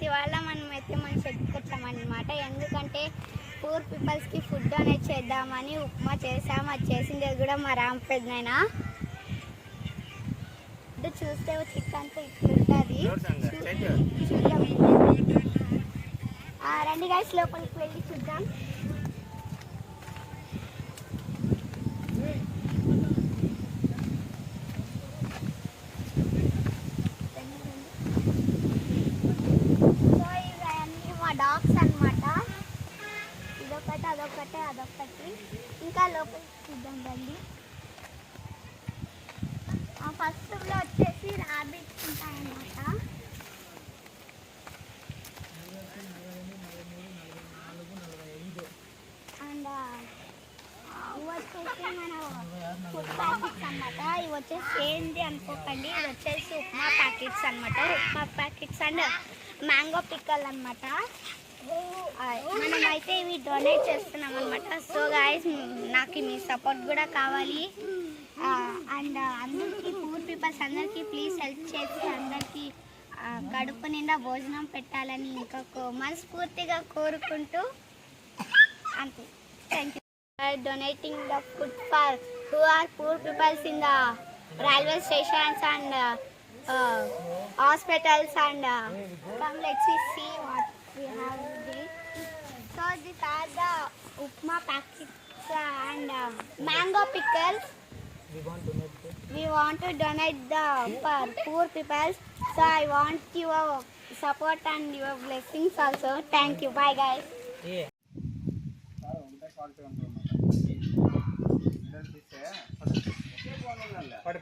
ఇవాళ మనమైతే మన షెడ్కి వచ్చామన్నమాట. ఎందుకంటే పూర్ పీపుల్స్కి ఫుడ్ డొనేట్ చేద్దామని ఉప్మా చేసాము. అది చేసింది కూడా మా రామ్ పెద్దనైనా. చూస్తే చిక్కంతా ఇట్లుంటుంది. చూద్దాం, రండి గైస్ లోపలికి వెళ్ళి చూద్దాం. డాగ్స్ అన్నమాట. ఇదొకటి, అదొకటి. ఇంకా లోపలికి చూద్దాం రండి. ఫస్ట్ ఫ్లోర్లో వచ్చేసి ర్యాబిట్స్ ఉంటాయన్నమాట. అండ్ ఇవి వచ్చేసి మన ఫుడ్ ప్యాకెట్స్ అనమాట. ఇవి వచ్చేసి ఏంటి అనుకోకండి, ఇవి వచ్చేసి ఉప్మా ప్యాకెట్స్ అనమాట. Upma packets and mango pickle అనమాట. మనమైతే ఇవి డొనేట్ చేస్తున్నాం అనమాట. సో గైస్, నాకు మీ సపోర్ట్ కూడా కావాలి. అండ్ అందరికీ పూర్ పీపుల్స్ అందరికీ ప్లీజ్ హెల్ప్ చేసి అందరికీ కడుపు నిండా భోజనం పెట్టాలని ఇంకా మనస్ఫూర్తిగా కోరుకుంటూ అంతే. Thank you for donating the food for who are poor peoples in the railway stations and hospitals and come let's see what we have there. So these are the upma packets and mango pickles. We want to donate the for poor people. So I want your support and your blessings also. Thank you. Bye guys. పడ